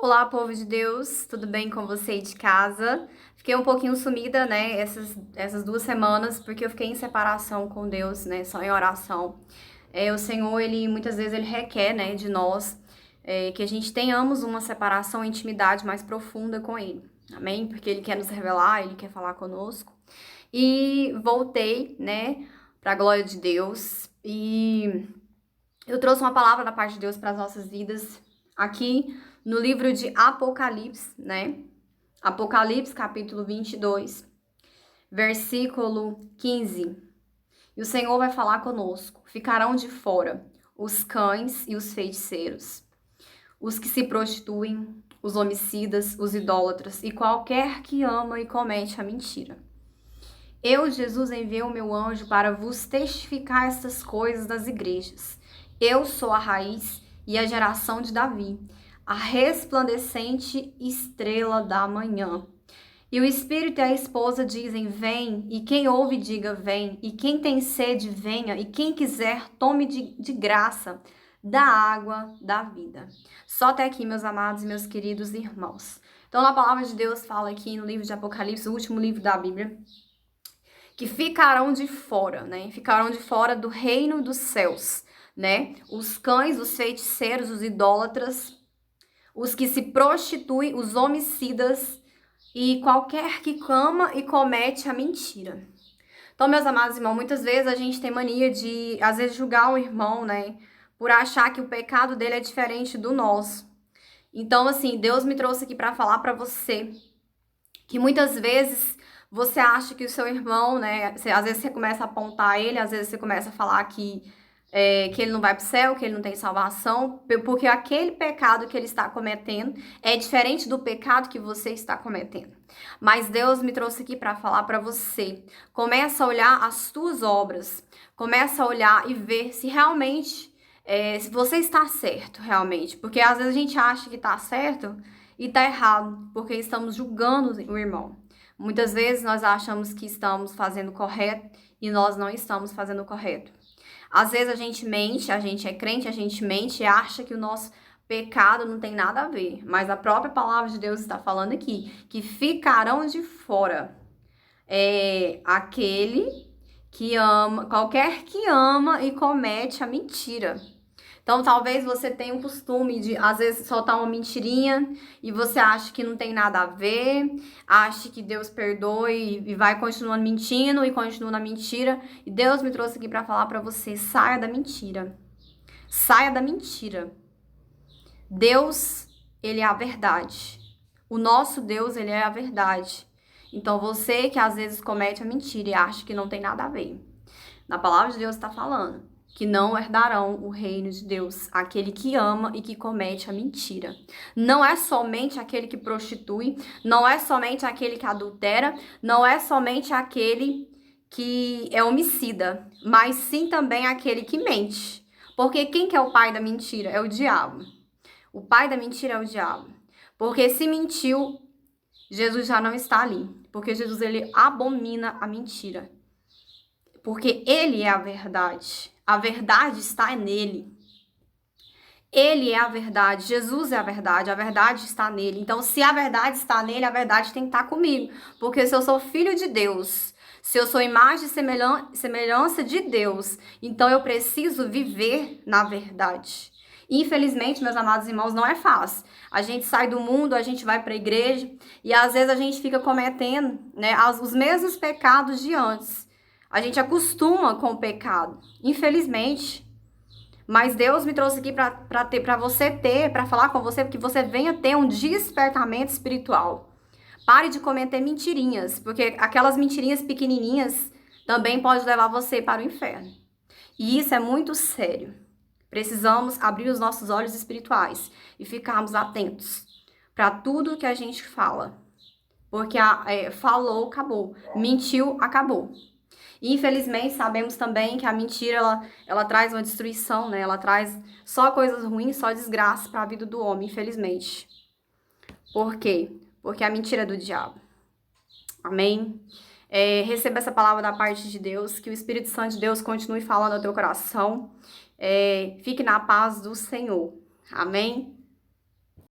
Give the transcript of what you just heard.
Olá, povo de Deus, tudo bem com você aí de casa? Fiquei um pouquinho sumida, né, essas 2 semanas, porque eu fiquei em separação com Deus, né, só em oração. O Senhor, ele muitas vezes ele requer, né, de nós, que a gente tenhamos uma separação, intimidade mais profunda com Ele, amém? Porque Ele quer nos revelar, Ele quer falar conosco. E voltei, né, para a glória de Deus, e eu trouxe uma palavra da parte de Deus para as nossas vidas aqui no livro de Apocalipse, né? Apocalipse, capítulo 22, versículo 15. E o Senhor vai falar conosco: ficarão de fora os cães e os feiticeiros, os que se prostituem, os homicidas, os idólatras e qualquer que ama e comete a mentira. Eu, Jesus, enviei o meu anjo para vos testificar estas coisas das igrejas. Eu sou a raiz e a geração de Davi, a resplandecente estrela da manhã. E o Espírito e a esposa dizem: vem, e quem ouve, diga: vem, e quem tem sede, venha, e quem quiser, tome de graça da água da vida. Só até aqui, meus amados e meus queridos irmãos. Então, a palavra de Deus fala aqui no livro de Apocalipse, o último livro da Bíblia, que ficarão de fora, né? Ficarão de fora do reino dos céus, né? Os cães, os feiticeiros, os idólatras, os que se prostituem, os homicidas e qualquer que ama e comete a mentira. Então, meus amados irmãos, muitas vezes a gente tem mania de, às vezes, julgar o irmão, né? Por achar que o pecado dele é diferente do nosso. Então, assim, Deus me trouxe aqui para falar para você que muitas vezes você acha que o seu irmão, né? Às vezes você começa a apontar ele, às vezes você começa a falar que ele não vai para o céu, que ele não tem salvação, porque aquele pecado que ele está cometendo é diferente do pecado que você está cometendo. Mas Deus me trouxe aqui para falar para você. Começa a olhar as tuas obras, começa a olhar e ver se realmente se você está certo, realmente. Porque às vezes a gente acha que está certo e está errado, porque estamos julgando o irmão. Muitas vezes nós achamos que estamos fazendo correto e nós não estamos fazendo correto. Às vezes a gente mente, a gente é crente, a gente mente e acha que o nosso pecado não tem nada a ver. Mas a própria palavra de Deus está falando aqui que ficarão de fora aquele que ama, qualquer que ama e comete a mentira. Então, talvez você tenha um costume de, às vezes, soltar uma mentirinha e você acha que não tem nada a ver, acha que Deus perdoe e vai continuando mentindo e continua na mentira. E Deus me trouxe aqui para falar para você: saia da mentira. Saia da mentira. Deus, ele é a verdade. O nosso Deus, ele é a verdade. Então, você que às vezes comete a mentira e acha que não tem nada a ver, na palavra de Deus está falando que não herdarão o reino de Deus, aquele que ama e que comete a mentira. Não é somente aquele que prostitui, não é somente aquele que adultera, não é somente aquele que é homicida, mas sim também aquele que mente. Porque quem que é o pai da mentira? É o diabo. O pai da mentira é o diabo. Porque se mentiu, Jesus já não está ali. Porque Jesus, ele abomina a mentira. Porque ele é a verdade. A verdade está nele. Ele é a verdade. Jesus é a verdade está nele. Então, se a verdade está nele, a verdade tem que estar comigo. Porque se eu sou filho de Deus, se eu sou imagem e semelhança de Deus, então eu preciso viver na verdade. Infelizmente, meus amados irmãos, não é fácil. A gente sai do mundo, a gente vai para a igreja e às vezes a gente fica cometendo, né, os mesmos pecados de antes. A gente acostuma com o pecado, infelizmente. Mas Deus me trouxe aqui para você ter, para falar com você, que você venha ter um despertamento espiritual. Pare de cometer mentirinhas, porque aquelas mentirinhas pequenininhas também pode levar você para o inferno. E isso é muito sério. Precisamos abrir os nossos olhos espirituais e ficarmos atentos para tudo que a gente fala. Porque falou, acabou. Mentiu, acabou. E, infelizmente, sabemos também que a mentira, ela traz uma destruição, né? Ela traz só coisas ruins, só desgraça para a vida do homem, infelizmente. Por quê? Porque a mentira é do diabo. Amém? Receba essa palavra da parte de Deus, que o Espírito Santo de Deus continue falando ao teu coração. Fique na paz do Senhor. Amém?